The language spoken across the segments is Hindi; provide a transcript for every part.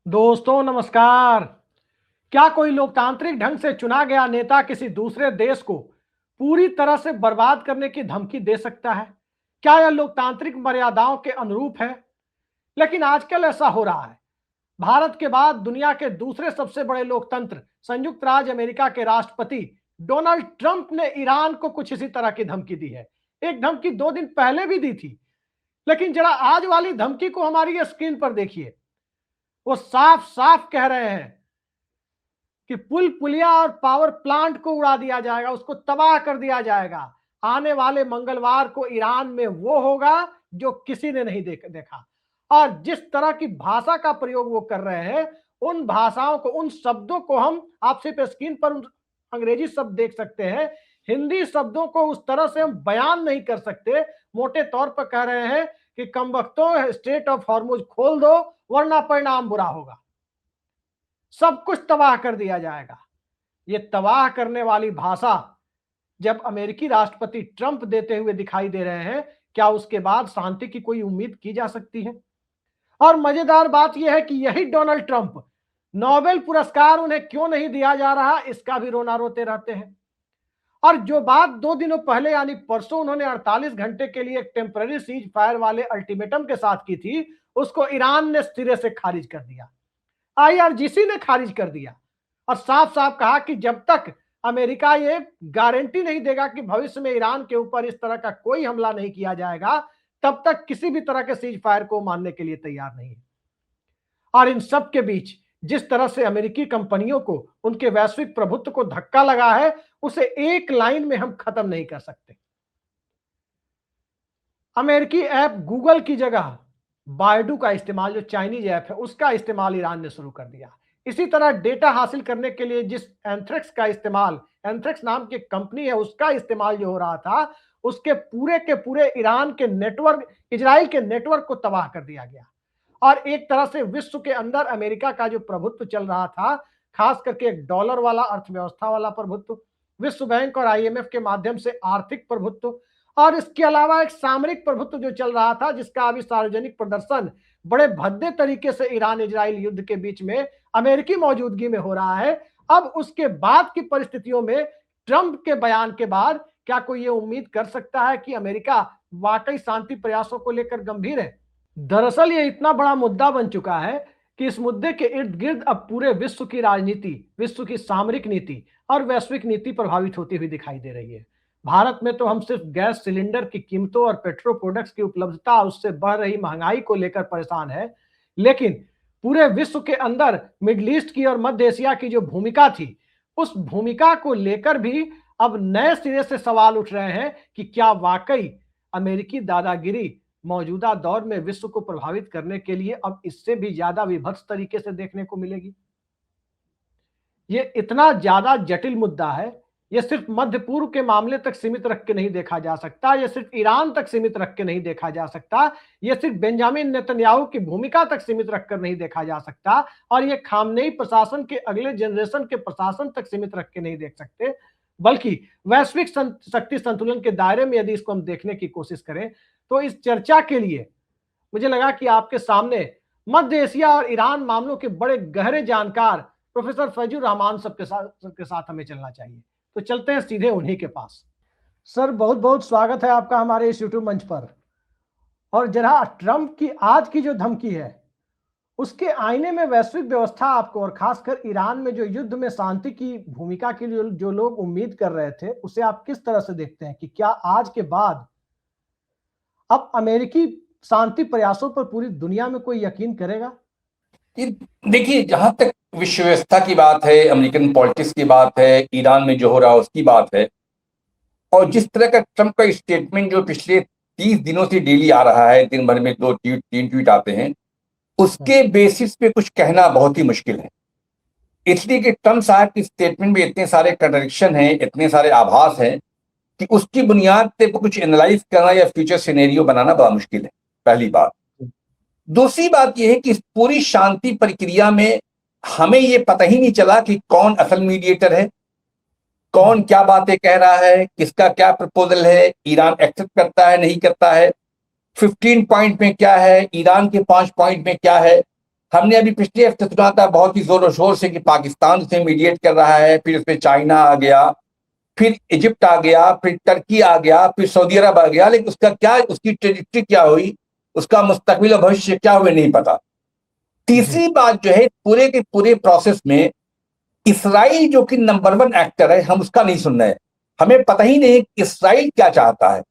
दोस्तों नमस्कार। क्या कोई लोकतांत्रिक ढंग से चुना गया नेता किसी दूसरे देश को पूरी तरह से बर्बाद करने की धमकी दे सकता है? क्या यह लोकतांत्रिक मर्यादाओं के अनुरूप है? लेकिन आजकल ऐसा हो रहा है। भारत के बाद दुनिया के दूसरे सबसे बड़े लोकतंत्र संयुक्त राज्य अमेरिका के राष्ट्रपति डोनाल्ड ट्रंप ने ईरान को कुछ इसी तरह की धमकी दी है। एक धमकी 2 दिन पहले भी दी थी, लेकिन जरा आज वाली धमकी को हमारी स्क्रीन पर देखिए। वो साफ साफ कह रहे हैं कि पुल पुलिया और पावर प्लांट को उड़ा दिया जाएगा, उसको तबाह कर दिया जाएगा। आने वाले मंगलवार को ईरान में वो होगा जो किसी ने नहीं देखा। और जिस तरह की भाषा का प्रयोग वो कर रहे हैं, उन भाषाओं को, उन शब्दों को हम आपसे पे स्क्रीन पर अंग्रेजी शब्द देख सकते हैं। हिंदी शब्दों को उस तरह से हम बयान नहीं कर सकते। मोटे तौर पर कह रहे हैं कि कमबख्तों, स्ट्रेट ऑफ हॉर्मुज खोल दो वरना परिणाम बुरा होगा, सब कुछ तबाह कर दिया जाएगा। ये तबाह करने वाली भाषा जब अमेरिकी राष्ट्रपति ट्रंप देते हुए दिखाई दे रहे हैं, क्या उसके बाद शांति की कोई उम्मीद की जा सकती है? और मजेदार बात यह है कि यही डोनाल्ड ट्रंप नोबेल पुरस्कार उन्हें क्यों नहीं दिया जा रहा, इसका भी रोना रोते रहते हैं। और जो बात 2 दिनों पहले यानी परसों उन्होंने 48 घंटे के लिए एक टेम्पररी सीज फायर वाले अल्टीमेटम के साथ की थी, उसको ईरान ने सिरे से खारिज कर दिया। आईआरजीसी ने खारिज कर दिया और साफ साफ कहा कि जब तक अमेरिका ये गारंटी नहीं देगा कि भविष्य में ईरान के ऊपर इस तरह का कोई हमला नहीं किया जाएगा, तब तक किसी भी तरह के सीज फायर को मानने के लिए तैयार नहीं है। और इन सब के बीच जिस तरह से अमेरिकी कंपनियों को उनके वैश्विक प्रभुत्व को धक्का लगा है, उसे एक लाइन में हम खत्म नहीं कर सकते। अमेरिकी ऐप गूगल की जगह बायडू का इस्तेमाल, जो चाइनीज ऐप है, उसका इस्तेमाल ईरान ने शुरू कर दिया। इसी तरह डेटा हासिल करने के लिए जिस एंथ्रेक्स का इस्तेमाल, एंथ्रेक्स नाम की कंपनी है, उसका इस्तेमाल जो हो रहा था, उसके पूरे के पूरे ईरान के नेटवर्क, इजराइल के नेटवर्क को तबाह कर दिया गया। और एक तरह से विश्व के अंदर अमेरिका का जो प्रभुत्व चल रहा था, खास करके एक डॉलर वाला, अर्थव्यवस्था वाला प्रभुत्व, विश्व बैंक और आईएमएफ के माध्यम से आर्थिक प्रभुत्व, और इसके अलावा एक सामरिक प्रभुत्व जो चल रहा था, जिसका अभी सार्वजनिक प्रदर्शन बड़े भद्दे तरीके से ईरान इजराइल युद्ध के बीच में अमेरिकी मौजूदगी में हो रहा है। अब उसके बाद की परिस्थितियों में, ट्रंप के बयान के बाद, क्या कोई ये उम्मीद कर सकता है कि अमेरिका वाकई शांति प्रयासों को लेकर गंभीर है? दरअसल ये इतना बड़ा मुद्दा बन चुका है कि इस मुद्दे के इर्द गिर्द अब पूरे विश्व की राजनीति, विश्व की सामरिक नीति और वैश्विक नीति प्रभावित होती हुई दिखाई दे रही है। भारत में तो हम सिर्फ गैस सिलेंडर की कीमतों और पेट्रो प्रोडक्ट्स की उपलब्धता, उससे बढ़ रही महंगाई को लेकर परेशान है, लेकिन पूरे विश्व के अंदर मिडिल ईस्ट की और मध्य एशिया की जो भूमिका थी, उस भूमिका को लेकर भी अब नए सिरे से सवाल उठ रहे हैं कि क्या वाकई अमेरिकी दादागिरी मौजूदा दौर में विश्व को प्रभावित करने के लिए अब इससे भी ज्यादा विभत्स तरीके से देखने को मिलेगी। ये इतना ज्यादा जटिल मुद्दा है। ये सिर्फ मध्य पूर्व के मामले तक सीमित रख के नहीं देखा जा सकता, ये सिर्फ ईरान तक सीमित रख के नहीं देखा जा सकता, ये सिर्फ बेंजामिन नेतन्याहू की भूमिका तक सीमित रखकर नहीं देखा जा सकता, और ये खामनेई प्रशासन के अगले जनरेशन के प्रशासन तक सीमित रख के नहीं देख सकते, बल्कि वैश्विक शक्ति संतुलन के दायरे में यदि इसको हम देखने की कोशिश करें, तो इस चर्चा के लिए मुझे लगा कि आपके सामने मध्य एशिया और ईरान मामलों के बड़े गहरे जानकार प्रोफेसर फैजुर रहमान सबके साथ हमें चलना चाहिए। तो चलते हैं सीधे उन्हीं के पास। सर, बहुत बहुत स्वागत है आपका हमारे इस यूट्यूब मंच पर। और जरा ट्रंप की आज की जो धमकी है, उसके आईने में वैश्विक व्यवस्था आपको, और खासकर ईरान में जो युद्ध में शांति की भूमिका के लिए जो लोग उम्मीद कर रहे थे, उसे आप किस तरह से देखते हैं कि क्या आज के बाद अब अमेरिकी शांति प्रयासों पर पूरी दुनिया में कोई यकीन करेगा? देखिए, जहां तक विश्व व्यवस्था की बात है, अमेरिकन पॉलिटिक्स की बात है, ईरान में जो हो रहा है उसकी बात है, और जिस तरह का ट्रंप का स्टेटमेंट जो पिछले 30 दिनों से डेली आ रहा है, दिन भर में 2-3 ट्वीट आते हैं, उसके बेसिस पे कुछ कहना बहुत ही मुश्किल है। इसलिए कि ट्रंप साहब के स्टेटमेंट में इतने सारे कंट्रडिक्शन हैं, इतने सारे आभास हैं कि उसकी बुनियाद पे कुछ एनालाइज करना या फ्यूचर सिनेरियो बनाना बड़ा मुश्किल है, पहली बात। दूसरी बात यह है कि इस पूरी शांति प्रक्रिया में हमें यह पता ही नहीं चला कि कौन असल मीडिएटर है, कौन क्या बातें कह रहा है, किसका क्या प्रपोजल है, ईरान एक्सेप्ट करता है नहीं करता है, 15 पॉइंट में क्या है, ईरान के 5 पॉइंट में क्या है। हमने अभी पिछले हफ्ते सुना था बहुत ही जोर शोर से कि पाकिस्तान उसमें मीडिएट कर रहा है, फिर उसमें चाइना आ गया, फिर इजिप्ट आ गया, फिर टर्की आ गया, फिर सऊदी अरब आ गया, लेकिन उसका क्या, उसकी ट्रेजेक्टरी क्या हुई, उसका मुस्तकबिल और भविष्य क्या हुए नहीं पता। जी तीसरी बात जो है पूरे के पूरे प्रोसेस में, इसराइल जो कि नंबर 1 एक्टर है, हम उसका नहीं सुन रहे। हमें पता ही नहीं कि इसराइल क्या चाहता है।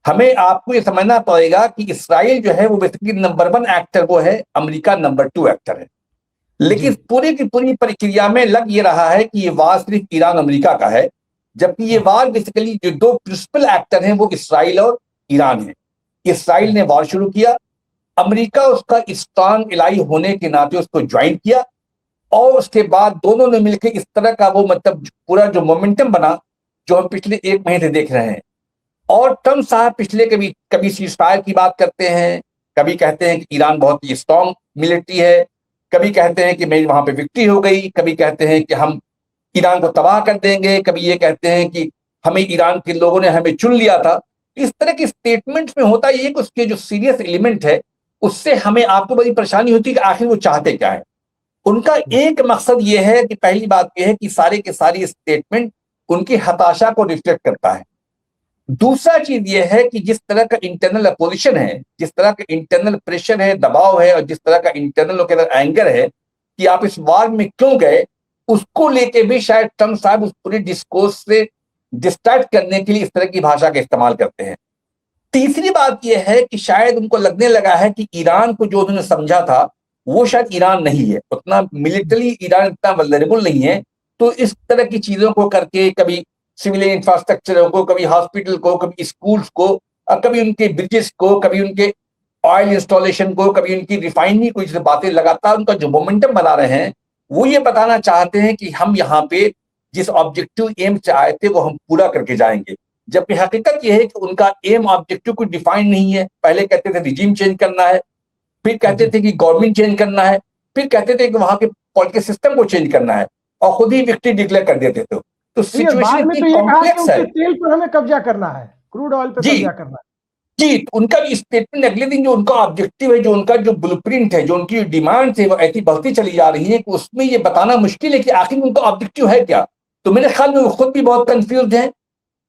हमें आपको ये समझना पड़ेगा कि इसराइल जो है वो बेसिकली नंबर 1 एक्टर वो है, अमेरिका नंबर 2 एक्टर है। जी लेकिन पूरी की पूरी प्रक्रिया में लग ये रहा है कि ये वार सिर्फ ईरान अमेरिका का है, जबकि ये वार बेसिकली जो दो प्रिंसिपल एक्टर हैं वो इसराइल और ईरान है। इसराइल ने वार शुरू किया, अमेरिका उसका स्ट्रांग एलाई होने के नाते उसको ज्वाइन किया, और उसके बाद दोनों ने मिलकर इस तरह का वो मतलब पूरा जो मोमेंटम बना जो हम पिछले 1 महीने से देख रहे हैं। और ट्रम्प साहब पिछले कभी कभी सीजफायर की बात करते हैं, कभी कहते हैं कि ईरान बहुत ही स्ट्रांग मिलिट्री है, कभी कहते हैं कि मेरी वहां पे विक्ट्री हो गई, कभी कहते हैं कि हम ईरान को तबाह कर देंगे, कभी ये कहते हैं कि हमें ईरान के लोगों ने हमें चुन लिया था। इस तरह की स्टेटमेंट में होता ये कि उसके जो सीरियस एलिमेंट है उससे हमें आपको बड़ी परेशानी होती है कि आखिर वो चाहते क्या है। उनका एक मकसद ये है कि पहली बात यह है कि सारे के सारी स्टेटमेंट उनकी हताशा को रिफ्लेक्ट करता है। दूसरा चीज ये है कि जिस तरह का इंटरनल अपोजिशन है, जिस तरह का इंटरनल प्रेशर है, दबाव है, और जिस तरह का इंटरनल के अंदर एंगर है कि आप इस वार में क्यों गए, उसको लेके भी शायद ट्रम्प साहब उस पूरी डिस्कोर्स से डिस्ट्रैक्ट करने के लिए इस तरह की भाषा का इस्तेमाल करते हैं। तीसरी बात यह है कि शायद उनको लगने लगा है कि ईरान को जो उन्होंने समझा था वो शायद ईरान नहीं है, उतना मिलिटरी ईरान इतना वल्नरेबल नहीं है। तो इस तरह की चीजों को करके कभी सिविलियन इंफ्रास्ट्रक्चर को, कभी हॉस्पिटल को, कभी स्कूल्स को, और कभी उनके ब्रिजेस को, कभी उनके ऑयल इंस्टॉलेशन को, कभी उनकी रिफाइनरी को, जैसे बातें लगातार उनका जो मोमेंटम बना रहे हैं, वो ये बताना चाहते हैं कि हम यहाँ पे जिस ऑब्जेक्टिव एम से आए थे वो हम पूरा करके जाएंगे। जबकि हकीकत यह है कि उनका एम ऑब्जेक्टिव कोई डिफाइन नहीं है। पहले कहते थे रिजीम चेंज करना है, फिर कहते थे कि गवर्नमेंट चेंज करना है, फिर कहते थे कि वहां के पॉलिटिकल सिस्टम को चेंज करना है, और खुद ही विक्ट्री डिक्लेयर कर देते थे। तो सिचुएशन बाद में इतनी तो ये कहा कि कॉम्प्लेक्स है। उनके तेल पर हमें कब्जा करना है, क्रूड ऑयल पे जी कब्जा करना है। जी, तो उनका जो स्टेटमेंट अगले दिन, जो उनका ऑब्जेक्टिव है, जो उनका जो ब्लूप्रिंट है, जो उनकी डिमांड है, वो ऐसी बढ़ती चली जा रही है कि उसमें ये बताना मुश्किल है कि आखिर उनका ऑब्जेक्टिव है क्या। तो मेरे ख्याल में वो खुद भी बहुत कंफ्यूज है।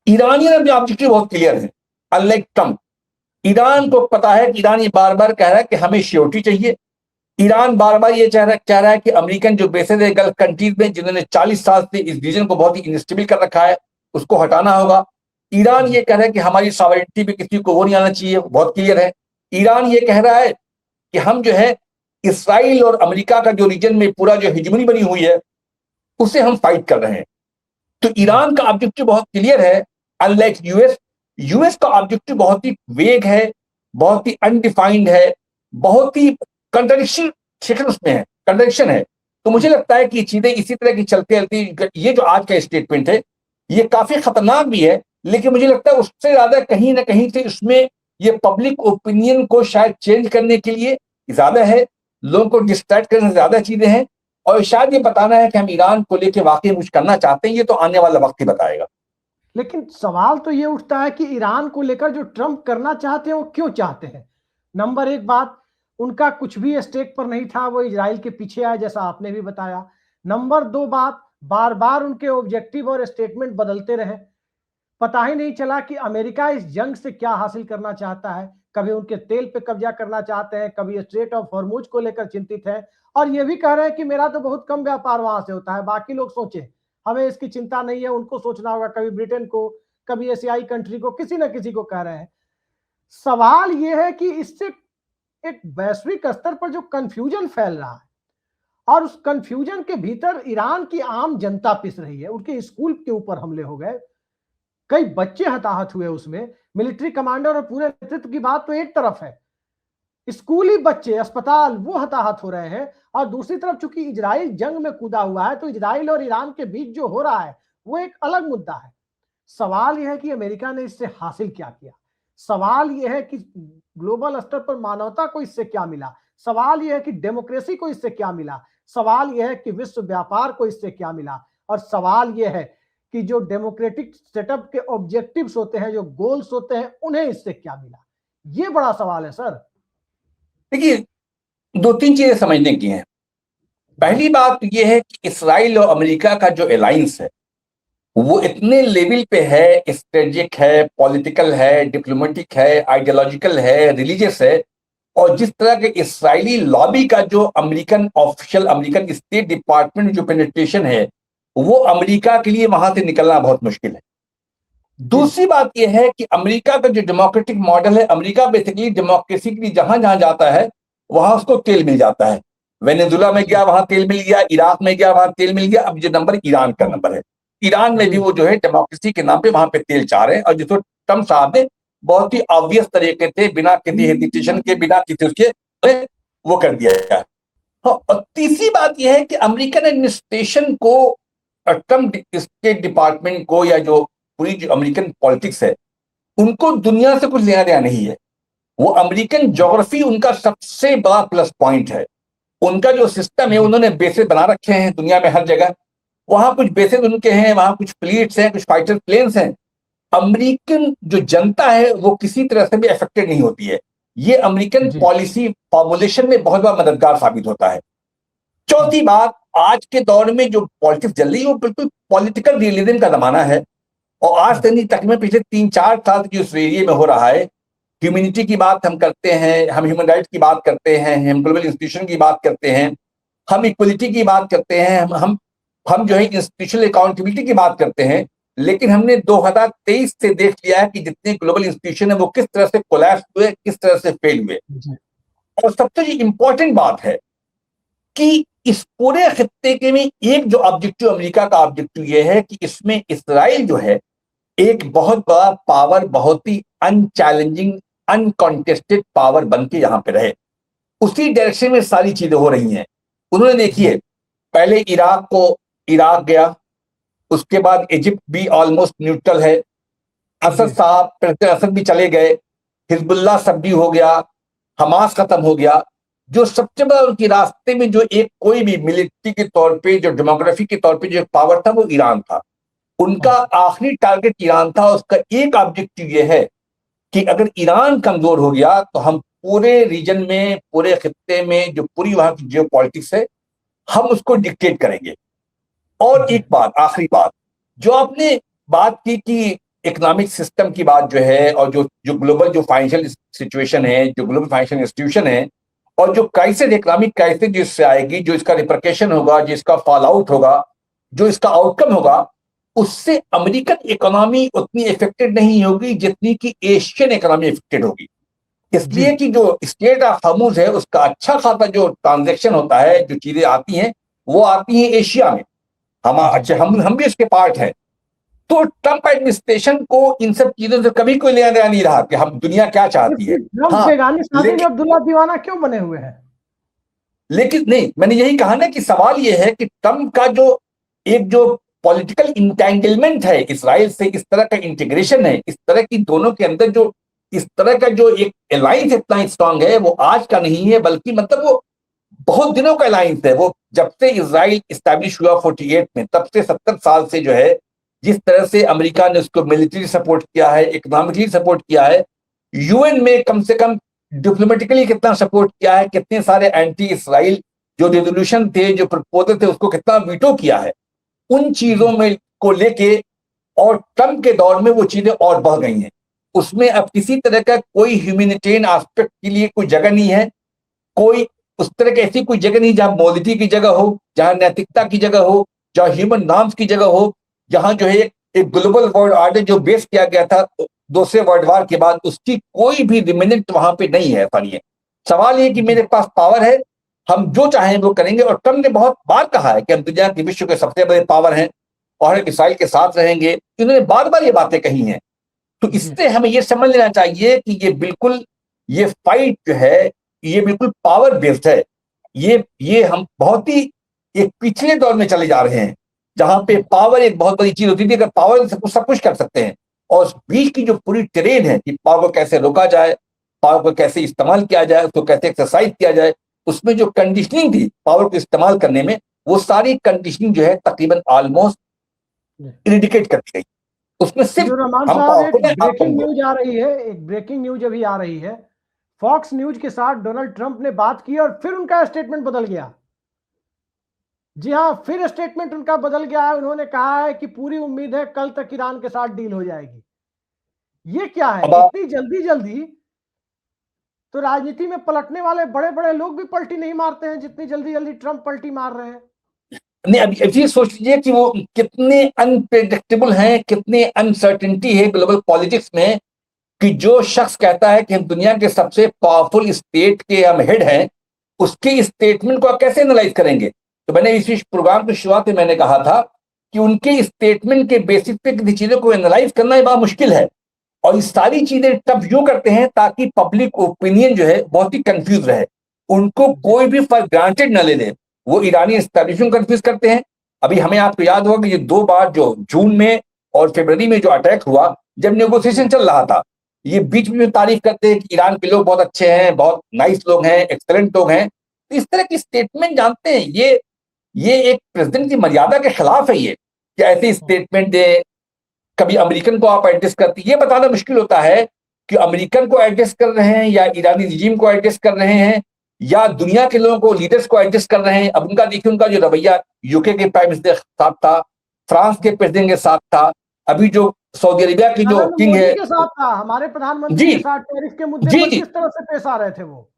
ईरानियन अपने ऑब्जेक्टिव बहुत क्लियर है, अनलाइक ट्रम्प। ईरान को पता है कि ईरान ये बार बार कह रहा है कि हमें श्योरिटी चाहिए। ईरान बार बार ये कह रहा है कि अमेरिकन जो बेसेस है गल्फ कंट्रीज में, जिन्होंने 40 साल से इस रीजन को बहुत ही इनस्टेबल कर रखा है, उसको हटाना होगा। ईरान ये कह रहा है कि हमारी सॉवरेनिटी पे किसी को वो नहीं आना चाहिए, बहुत क्लियर है। ईरान ये कह रहा है कि हम जो है इसराइल और अमेरिका का जो रीजन में पूरा जो हिजमनी बनी हुई है उसे हम फाइट कर रहे हैं। तो ईरान का ऑब्जेक्टिव बहुत क्लियर है, अनलाइक यूएस। यूएस का ऑब्जेक्टिव बहुत ही वेग है, बहुत ही अनडिफाइंड है, बहुत ही कंट्राडिक्शन उसमें है, कंट्राडिक्शन है। तो मुझे लगता है कि चीजें इसी तरह की चलते चलती, ये जो आज का स्टेटमेंट है ये काफी खतरनाक भी है, लेकिन मुझे लगता है उससे ज्यादा कहीं ना कहीं से इसमें ये पब्लिक ओपिनियन को शायद चेंज करने के लिए ज्यादा है, लोगों को डिस्ट्रैक्ट करने से ज्यादा चीजें हैं। और शायद ये बताना है कि हम ईरान को लेकर वाकई कुछ करना चाहते हैं, ये तो आने वाला वक्त ही बताएगा। लेकिन सवाल तो ये उठता है कि ईरान को लेकर जो ट्रंप करना चाहते हैं वो क्यों चाहते हैं। नंबर एक बात, उनका कुछ भी स्टेक पर नहीं था, वो इजराइल के पीछे आए जैसा आपने भी बताया। नंबर दो बात, बार बार उनके ऑब्जेक्टिव और स्टेटमेंट बदलते रहे, पता ही नहीं चला कि अमेरिका इस जंग से क्या हासिल करना चाहता है। कभी उनके तेल पे कब्जा करना चाहते हैं, कभी स्ट्रेट ऑफ हॉर्मुज को लेकर चिंतित है, और ये भी कह रहे हैं कि मेरा तो बहुत कम व्यापार वहां से होता है, बाकी लोग सोचे, हमें इसकी चिंता नहीं है, उनको सोचना होगा। कभी ब्रिटेन को, कभी एशियाई कंट्री को, किसी न किसी को कह रहे हैं। सवाल यह है कि इससे एक वैश्विक स्तर पर जो कंफ्यूजन फैल रहा है, और उस कंफ्यूजन के भीतर ईरान की आम जनता पिस रही है। उनके स्कूल के ऊपर हमले हो गए, कई बच्चे हताहत हुए उसमें। मिलिट्री कमांडर और पूरे नेतृत्व की बात तो एक तरफ है, स्कूली बच्चे, अस्पताल, वो हताहत हो रहे हैं। और दूसरी तरफ चूंकि इजराइल जंग में कूदा हुआ है, तो इजराइल और ईरान के बीच जो हो रहा है वो एक अलग मुद्दा है। सवाल यह है कि अमेरिका ने इससे हासिल क्या किया। सवाल यह है कि ग्लोबल स्तर पर मानवता को इससे क्या मिला। सवाल यह है कि डेमोक्रेसी को इससे क्या मिला। सवाल यह है कि विश्व व्यापार को इससे क्या मिला। और सवाल यह है कि जो डेमोक्रेटिक सेटअप के ऑब्जेक्टिव्स होते हैं, जो गोल्स होते हैं, उन्हें इससे क्या मिला। ये बड़ा सवाल है सर। देखिए, दो तीन चीजें समझने की हैं। पहली बात तो यह है कि इसराइल और अमेरिका का जो अलायंस है वो इतने लेवल पे है, स्ट्रेटेजिक है, पॉलिटिकल है, डिप्लोमेटिक है, आइडियोलॉजिकल है, रिलीजियस है। और जिस तरह के इसराइली लॉबी का जो American official, American state department जो पेनिट्रेशन है, वो अमेरिका के लिए वहां से निकलना बहुत मुश्किल है। दूसरी बात यह है कि अमेरिका का जो डेमोक्रेटिक मॉडल है, अमेरिका बेसिकली डेमोक्रेसी के लिए जहां जहां जाता है वहां उसको तेल मिल जाता है। वेनेजुला में गया वहां तेल मिल गया, इराक में गया वहां तेल मिल गया। अब जो नंबर ईरान का नंबर है, ईरान में भी वो जो है डेमोक्रेसी के नाम पे वहां पे तेल चाह रहे हैं। और जिसको ट्रम्प साहब ने बहुत ही ऑब्वियस तरीके से, बिना किसी हेजिटेशन के, बिना किसी उसके वो कर दिया है। हाँ, और तीसरी बात यह है कि अमेरिकन एडमिनिस्ट्रेशन को, ट्रम्प स्टेट डिपार्टमेंट को, या जो पूरी जो अमेरिकन पॉलिटिक्स है, उनको दुनिया से कुछ लेना देना नहीं है। वो अमेरिकन ज्योग्राफी उनका सबसे बड़ा प्लस पॉइंट है। उनका जो सिस्टम है, उन्होंने बेसेस बना रखे हैं दुनिया में हर जगह। वहां कुछ बेसेस उनके हैं, वहां कुछ फ्लीट्स हैं, कुछ फाइटर प्लेन्स हैं। अमेरिकन जो जनता है वो किसी तरह से भी अफेक्टेड नहीं होती है। ये अमेरिकन पॉलिसी फॉर्मुलेशन में बहुत बड़ा मददगार साबित होता है। चौथी बात, आज के दौर में जो पॉलिटिक्स चल रही है वो बिल्कुल पॉलिटिकल रियलिज्म का जमाना है। और आज तक में पिछले 3-4 साल जो इस एरिया में हो रहा है, ह्यूमैनिटी की बात हम करते हैं, हम ह्यूमन राइट्स की बात करते हैं, हम ग्लोबल इंस्टीट्यूशन की बात करते हैं, हम इक्वलिटी की बात करते हैं, हम जो है इंस्टीट्यूशनल अकाउंटेबिलिटी की बात करते हैं। लेकिन हमने 2023 से देख लिया है कि जितने ग्लोबल इंस्टीट्यूशन है वो किस तरह से कोलैप्स हुए, किस तरह से फेल हुए। और सबसे इंपॉर्टेंट बात है कि इस पूरे खित्ते के में एक जो ऑब्जेक्टिव, अमेरिका का ऑब्जेक्टिव यह है कि इसमें इसराइल जो है एक बहुत बड़ा पावर, बहुत ही अनचैलेंजिंग, अनकॉन्टेस्टेड पावर बन के यहां पे रहे। उसी डायरेक्शन में सारी चीजें हो रही हैं। उन्होंने देखिए, पहले इराक गया, उसके बाद इजिप्ट भी ऑलमोस्ट न्यूट्रल है, असद साहब, प्रेसिडेंट असद भी चले गए, हिजबुल्लाह सब भी हो गया, हमास खत्म हो गया। जो सबसे बड़ा उनके रास्ते में जो एक कोई भी मिलिट्री के तौर पे, जो डेमोग्राफी के तौर पे जो एक पावर था, वो ईरान था। उनका आखिरी टारगेट ईरान था। उसका एक ऑब्जेक्टिव यह है कि अगर ईरान कमजोर हो गया तो हम पूरे रीजन में, पूरे खित्ते में जो पूरी वहां की जियो पॉलिटिक्स है, हम उसको डिक्टेट करेंगे। और एक बात, आखिरी बात, जो आपने बात की कि इकोनॉमिक सिस्टम की बात जो है, और जो जो ग्लोबल जो फाइनेंशियल सिचुएशन है, जो ग्लोबल फाइनेंशियल इंस्टीट्यूशन है, और जो क्राइसिस, इकोनॉमिक क्राइसिस जो इससे आएगी, जो इसका रिपरकेशन होगा, जो इसका फॉल आउट होगा, जो इसका आउटकम होगा, उससे अमेरिकन इकोनॉमी उतनी इफेक्टेड नहीं होगी जितनी कि एशियन इकोनॉमी इफेक्टेड होगी। इसलिए कि जो स्टेट ऑफ हॉर्मुज है उसका अच्छा खासा जो ट्रांजैक्शन होता है, जो चीजें आती हैं, वो आती हैं एशिया में। हम भी इसके पार्ट हैं। तो ट्रंप एडमिनिस्ट्रेशन को इन सब चीजों से कभी कोई लेना देना नहीं रहा कि हम दुनिया क्या चाहती है। अब्दुल्ला दीवाना क्यों बने हुए हैं? लेकिन नहीं, मैंने यही कहा ना कि सवाल यह है कि ट्रंप का जो एक जो पॉलिटिकल इंटेंगलमेंट है इसराइल से, इस तरह का इंटीग्रेशन है, इस तरह की दोनों के अंदर जो इस तरह का जो एक अलायंस इतना स्ट्रांग है, वो आज का नहीं है, बल्कि मतलब वो बहुत दिनों का अलायंस है। वो जब से इसराइल इस्टेब्लिश हुआ 48 में, तब से 70 साल से जो है, जिस तरह से अमेरिका ने उसको मिलिट्री सपोर्ट किया है, इकोनॉमिकली सपोर्ट किया है, यूएन में कम से कम डिप्लोमेटिकली कितना सपोर्ट किया है, कितने सारे एंटी इसराइल जो रेजोल्यूशन थे, जो प्रपोजल थे, उसको कितना वीटो किया है, उन चीजों में को लेके। और ट्रंप के दौर में वो चीजें और बढ़ गई हैं। उसमें अब किसी तरह का कोई ह्यूमैनिटेरियन एस्पेक्ट के लिए कोई जगह नहीं है। कोई उस तरह की ऐसी कोई जगह नहीं जहां मोलिटी की जगह हो, जहां नैतिकता की जगह हो, जहां ह्यूमन नॉर्म्स की जगह हो, जहां जो है एक ग्लोबल वर्ल्ड ऑर्डर जो बेस किया गया था दूसरे वर्ल्ड वार के बाद, उसकी कोई भी रिमेनेंट वहां पे नहीं है। पर ये सवाल ये कि मेरे पास पावर है, हम जो चाहें वो करेंगे। और ट्रंप ने बहुत बार कहा है कि हम दुनिया के विश्व के सबसे बड़े पावर हैं और हम इसराइल के साथ रहेंगे। इन्होंने बार बार ये बातें कही हैं। तो इससे हमें ये समझ लेना चाहिए कि ये बिल्कुल, ये फाइट जो है, ये बिल्कुल पावर बेस्ड है। ये हम बहुत ही एक पिछले दौर में चले जा रहे हैं, जहां पे पावर एक बहुत बड़ी चीज होती थी। अगर पावर सब कुछ कर सकते हैं, और बीच की जो पूरी ट्रेन है कि पावर को कैसे रोका जाए, पावर को कैसे इस्तेमाल किया जाए, उसको कैसे एक्सरसाइज किया जाए, उसमें जो कंडीशनिंग थी पावर को इस्तेमाल करने में, वो सारी कंडीशनिंग जो है तकरीबन ऑलमोस्ट इरिडिकेट कर दी गई। उसमें सिर्फ रहमान हम साहब, एक पावरफुल हैं, आप ब्रेकिंग कमजोर। न्यूज आ रही है, एक ब्रेकिंग न्यूज अभी आ रही है फॉक्स न्यूज के साथ डोनाल्ड ट्रंप ने बात की और फिर उनका स्टेटमेंट बदल गया। जी हां, फिर स्टेटमेंट उनका बदल गया है। उन्होंने कहा है कि पूरी उम्मीद है कल तक ईरान के साथ डील हो जाएगी। ये क्या है, अब इतनी जल्दी जल्दी? तो राजनीति में पलटने वाले बड़े बड़े लोग भी पलटी नहीं मारते हैं जितनी जल्दी जल्दी ट्रंप पलटी मार रहे हैं। नहीं, अब ये सोच लीजिए कि वो कितने अनप्रेडिक्टेबल हैं, कितने अनसर्टेनिटी है ग्लोबल पॉलिटिक्स में, कि जो शख्स कहता है कि हम दुनिया के सबसे पावरफुल स्टेट के हम हेड हैं, उसके स्टेटमेंट को आप कैसे एनालाइज करेंगे? तो मैंने इसी प्रोग्राम की शुरुआत में मैंने कहा था कि उनके स्टेटमेंट के बेसिस पे किसी चीजों को एनालाइज करना बड़ा मुश्किल है, और ये सारी चीजें तब यूं करते हैं ताकि पब्लिक ओपिनियन जो है बहुत ही कंफ्यूज रहे, उनको कोई भी फॉर ग्रांटेड न ले ले। वो ईरानी एस्टैब्लिशमेंट कंफ्यूज करते हैं। अभी हमें आपको याद होगा कि ये 2 बार जो जून में और फरवरी में जो अटैक हुआ, जब नेगोशिएशन चल रहा था, ये बीच में तारीफ करते हैं कि ईरान के लोग बहुत अच्छे हैं, बहुत नाइस लोग हैं, एक्सेलेंट लोग हैं। तो इस तरह की स्टेटमेंट जानते हैं, ये एक प्रेसिडेंट की मर्यादा के खिलाफ है। ये कि ऐसे स्टेटमेंट दे, कभी अमेरिकन को आप एडजस्ट करती, ये बताना मुश्किल होता है कि अमेरिकन को एडजस्ट कर रहे हैं या ईरानी रिजीम को एडजस्ट कर रहे हैं या दुनिया के लोगों को, लीडर्स को एडजस्ट कर रहे हैं। अब उनका देखिए, उनका जो रवैया यूके के प्राइम मिनिस्टर के साथ था, फ्रांस के प्रेसिडेंट के साथ था, अभी जो सऊदी अरेबिया की जो नरेंद्र किंग मोदी है, के साथ था, हमारे प्रधानमंत्री जी के साथ टैरिफ के मुद्दे जी पर जी, किस तरह से पेश आ रहे थे वो।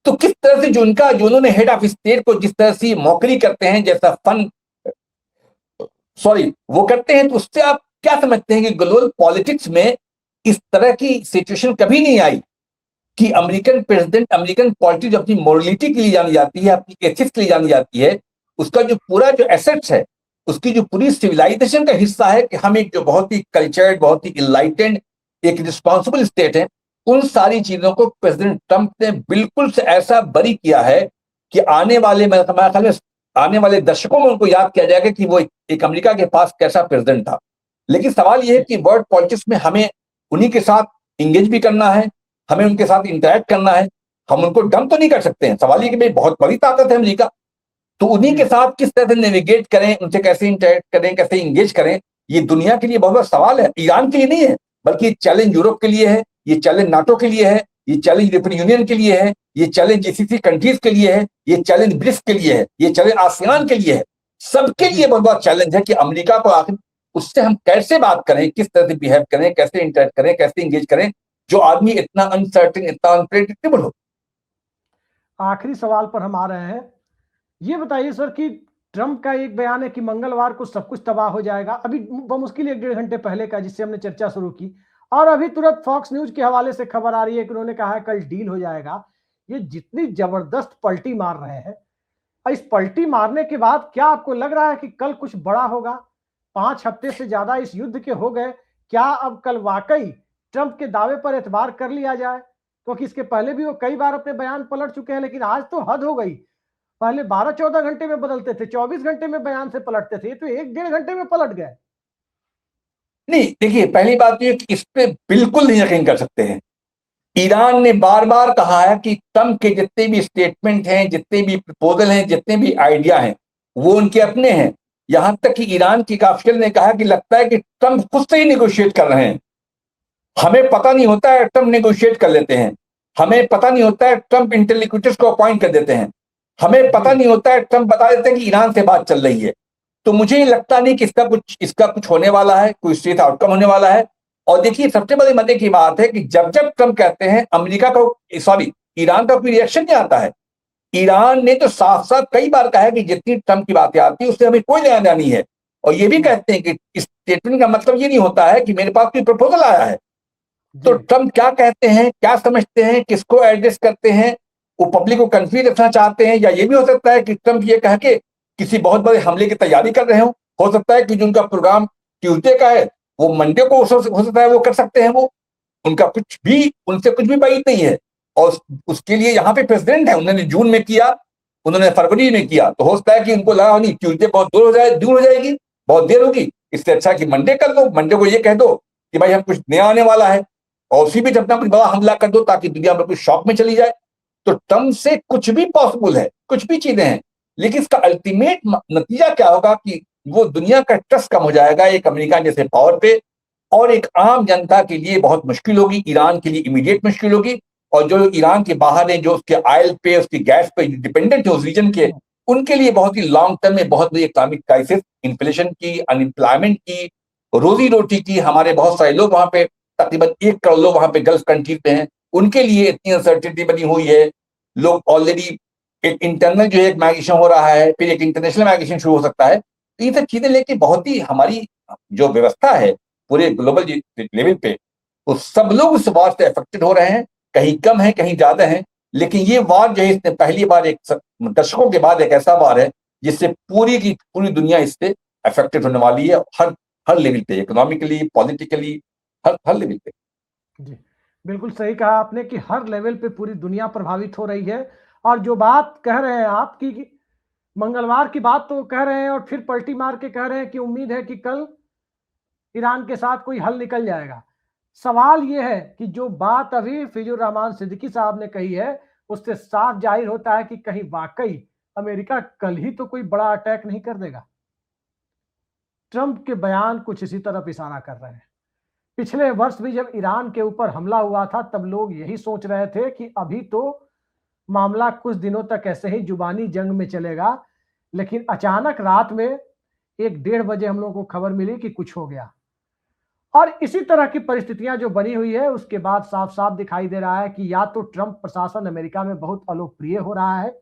तो किस तरह से जो उनका, जो उन्होंने हेड ऑफ स्टेट को जिस तरह से मौकरी करते हैं, जैसा फन, सॉरी, वो करते हैं, तो उससे आप क्या समझते हैं कि ग्लोबल पॉलिटिक्स में इस तरह की सिचुएशन कभी नहीं आई कि अमेरिकन प्रेसिडेंट, अमेरिकन पॉलिटिक्स जो अपनी मोरलिटी के लिए जानी जाती है, अपनी एथिक्स के लिए जानी जाती है, उसका जो पूरा जो एसेट्स है, उसकी जो पूरी सिविलाइजेशन का हिस्सा है कि हम एक जो बहुत ही कल्चर्ड, बहुत ही इनलाइटेंड, एक रिस्पॉन्सिबल स्टेट है, उन सारी चीजों को प्रेसिडेंट ट्रंप ने बिल्कुल से ऐसा बरी किया है कि आने वाले, मेरे ख्याल में आने वाले दशकों में उनको याद किया जाएगा कि वो एक अमेरिका के पास कैसा प्रेसिडेंट था। लेकिन सवाल यह है कि वर्ल्ड पॉलिटिक्स में हमें उन्हीं के साथ इंगेज भी करना है, हमें उनके साथ इंटरेक्ट करना है, हम उनको डम तो नहीं कर सकते हैं। सवाल ये कि भाई बहुत बड़ी ताकत है अमेरिका, तो उन्हीं के साथ किस तरह से नेविगेट करें, उनसे कैसे इंटरेक्ट करें, कैसे इंगेज करें, ये दुनिया के लिए बहुत बड़ा सवाल है। ईरान के लिए नहीं है, बल्कि चैलेंज यूरोप के लिए है, ये चैलेंज नाटो के लिए है, ये चैलेंज यूरोपियन यूनियन के लिए है, ये चैलेंज जीसीसी कंट्रीज के लिए है, ये चैलेंज ब्रिक्स के लिए है, ये चैलेंज आसियान के लिए है। सबके लिए बहुत बड़ा चैलेंज है कि अमेरिका को आखिर उससे हम कैसे बात करें, किस तरह से बिहेव करें, कैसे इंटरेक्ट करें, कैसे इंगेज करें, जो आदमी इतना अनसर्टेन, इतना अनप्रेडिक्टेबल हो। आखिरी सवाल पर हम आ रहे हैं। ये बताइए सर कि ट्रंप का एक बयान है कि मंगलवार को सब कुछ तबाह हो जाएगा, अभी बमुश्किल 1-1.5 घंटे पहले का, जिससे हमने चर्चा शुरू की, और अभी तुरंत फॉक्स न्यूज के हवाले से खबर आ रही है कि उन्होंने कहा है कल डील हो जाएगा। ये जितनी जबरदस्त पलटी मार रहे हैं, इस पलटी मारने के बाद क्या आपको लग रहा है कि कल कुछ बड़ा होगा? 5 हफ्ते से ज्यादा इस युद्ध के हो गए, क्या अब कल वाकई ट्रंप के दावे पर एतबार कर लिया जाए? क्योंकि इसके पहले भी वो कई बार अपने बयान पलट चुके हैं, लेकिन आज तो हद हो गई। पहले 12-14 घंटे में बदलते थे, 24 घंटे में बयान से पलटते थे, तो 1-1.5 घंटे में पलट गए। नहीं, देखिए, पहली बात ये कि इस पे बिल्कुल नहीं यकीन कर सकते हैं। ईरान ने बार बार कहा है कि ट्रंप के जितने भी स्टेटमेंट हैं, जितने भी प्रपोजल हैं, जितने भी आइडिया हैं, वो उनके अपने हैं। यहां तक कि ईरान की काफिल ने कहा कि लगता है कि ट्रंप खुद से ही निगोशिएट कर रहे हैं, हमें पता नहीं होता है, ट्रंप नेगोशिएट कर लेते हैं, हमें पता नहीं होता है, ट्रंप इंटरलोक्यूटर्स को अपॉइंट कर देते हैं, हमें पता नहीं होता है, ट्रंप बता देते हैं कि ईरान से बात चल रही है। तो मुझे लगता नहीं कि इसका कुछ होने वाला है, कोई स्ट्रेट आउटकम होने वाला है। और देखिए, सबसे बड़ी मजे की बात है कि जब जब ट्रंप कहते हैं, अमेरिका को, सॉरी, ईरान का कोई रिएक्शन नहीं आता है। ईरान ने तो साफ साफ कई बार कहा है कि जितनी ट्रंप की बातें आती है उससे हमें कोई लेना देना नहीं है, और ये भी कहते हैं कि इस स्टेटमेंट का मतलब ये नहीं होता है कि मेरे पास कोई प्रपोजल आया है। तो ट्रंप क्या कहते हैं, क्या समझते हैं, किसको एड्रेस करते हैं, वो पब्लिक को कंफ्यूज रखना चाहते हैं, या ये भी हो सकता है कि ट्रंप ये कह के किसी बहुत बड़े हमले की तैयारी कर रहे हो सकता है कि जो उनका प्रोग्राम ट्यूसडे का है वो मंडे को हो सकता है वो कर सकते हैं। वो उनका कुछ भी, उनसे कुछ भी बात नहीं है, और उसके लिए यहाँ पे प्रेसिडेंट है, उन्होंने जून में किया, उन्होंने फरवरी में किया, तो हो सकता है कि उनको लगा नहीं ट्यूसडे बहुत दूर हो जाएगी, बहुत देर होगी, इससे अच्छा कि मंडे कर दो, मंडे को ये कह दो कि भाई हम कुछ नया आने वाला है, और उसी बीच अपना कुछ बड़ा हमला कर दो ताकि दुनिया में कुछ शॉक में चली जाए। तो ट्रंप से कुछ भी पॉसिबल है, कुछ भी चीजें हैं, लेकिन इसका अल्टीमेट नतीजा क्या होगा कि वो दुनिया का ट्रस्ट कम हो जाएगा एक अमेरिका जैसे पावर पे, और एक आम जनता के लिए बहुत मुश्किल होगी, ईरान के लिए इमीडिएट मुश्किल होगी, और जो ईरान के बाहर है, जो उसके ऑयल पे, उसकी गैस पे डिपेंडेंट है उस रीजन के, उनके लिए बहुत ही लॉन्ग टर्म में बहुत बड़ी इकोनॉमिक क्राइसिस, इन्फ्लेशन की, अनएम्प्लॉयमेंट की, रोजी रोटी की, हमारे बहुत सारे लोग वहां पे, तकरीबन 1 करोड़ लोग वहां पे गल्फ कंट्री पे हैं, उनके लिए इतनी अनसर्टिनिटी बनी हुई है। लोग ऑलरेडी एक इंटरनल जो एक माइग्रेशन हो रहा है, फिर एक इंटरनेशनल माइग्रेशन शुरू हो सकता है। तो ये सब चीजें लेके बहुत ही हमारी जो व्यवस्था है पूरे ग्लोबल लेवल पे, वो सब लोग उस वार से अफेक्टेड हो रहे हैं, कहीं कम है कहीं ज्यादा है। लेकिन ये वार जो है, इसने पहली बार एक दशकों के बाद एक ऐसा वार है जिससे पूरी की पूरी दुनिया इससे अफेक्टेड होने वाली है, हर हर लेवल पे, इकोनॉमिकली, पॉलिटिकली, हर लेवल पे। जी, बिल्कुल सही कहा आपने कि हर लेवल पे पूरी दुनिया प्रभावित हो रही है। और जो बात कह रहे हैं आप कि मंगलवार की बात तो कह रहे हैं और फिर पलटी मार के कह रहे हैं कि उम्मीद है कि कल ईरान के साथ कोई हल निकल जाएगा। सवाल यह है कि जो बात अभी फिजूर रहमान सिद्दीकी साहब ने कही है, उससे साफ जाहिर होता है कि कहीं वाकई अमेरिका कल ही तो कोई बड़ा अटैक नहीं कर देगा। ट्रंप के बयान कुछ इसी तरफ इशारा कर रहे हैं। पिछले वर्ष भी जब ईरान के ऊपर हमला हुआ था, तब लोग यही सोच रहे थे कि अभी तो मामला कुछ दिनों तक ऐसे ही जुबानी जंग में चलेगा, लेकिन अचानक रात में 1-1:30 बजे हम लोगों को खबर मिली कि कुछ हो गया। और इसी तरह की परिस्थितियां जो बनी हुई है, उसके बाद साफ साफ दिखाई दे रहा है कि या तो ट्रंप प्रशासन अमेरिका में बहुत अलोकप्रिय हो रहा है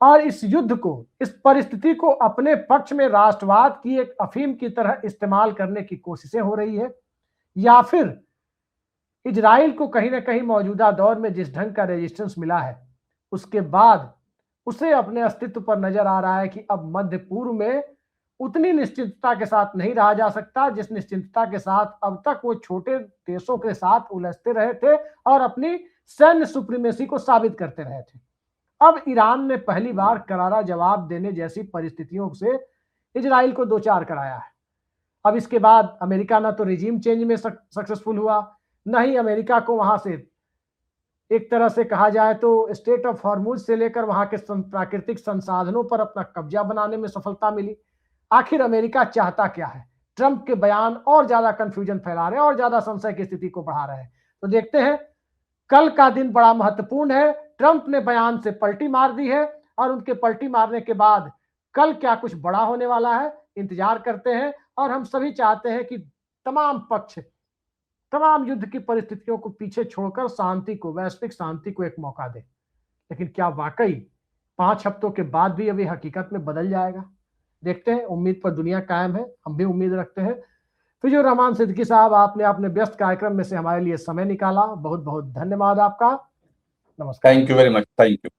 और इस युद्ध को, इस परिस्थिति को अपने पक्ष में राष्ट्रवाद की एक अफीम की तरह इस्तेमाल करने की कोशिशें हो रही है, या फिर इजराइल को कहीं ना कहीं मौजूदा दौर में जिस ढंग का रेजिस्टेंस मिला है, उसके बाद उसे अपने अस्तित्व पर नजर आ रहा है कि अब मध्य पूर्व में उतनी निश्चितता के साथ नहीं रहा जा सकता जिस निश्चितता के साथ अब तक वो छोटे देशों के साथ उलझते रहे थे और अपनी सैन्य सुप्रीमेसी को साबित करते रहे थे। अब ईरान ने पहली बार करारा जवाब देने जैसी परिस्थितियों से इजराइल को दो चार कराया है। अब इसके बाद अमेरिका ना तो रिजीम चेंज में सक्सेसफुल हुआ, न ही अमेरिका को वहां से एक तरह से कहा जाए तो स्टेट ऑफ हॉर्मुज से लेकर वहां के प्राकृतिक संसाधनों पर अपना कब्जा बनाने में सफलता मिली। आखिर अमेरिका चाहता क्या है? ट्रंप के बयान और ज्यादा कंफ्यूजन फैला रहे हैं और ज्यादा संशय की स्थिति को बढ़ा रहे हैं। तो देखते हैं, कल का दिन बड़ा महत्वपूर्ण है। ट्रंप ने बयान से पलटी मार दी है और उनके पलटी मारने के बाद कल क्या कुछ बड़ा होने वाला है, इंतजार करते हैं। और हम सभी चाहते हैं कि तमाम पक्ष तमाम युद्ध की परिस्थितियों को पीछे छोड़कर शांति को, वैश्विक शांति को एक मौका दे। लेकिन क्या वाकई 5 हफ्तों के बाद भी अभी हकीकत में बदल जाएगा? देखते हैं, उम्मीद पर दुनिया कायम है, हम भी उम्मीद रखते हैं। फिजूर रहमान सिद्दीकी साहब, आपने अपने व्यस्त कार्यक्रम में से हमारे लिए समय निकाला, बहुत बहुत धन्यवाद आपका। नमस्कार। Thank you very much, thank you.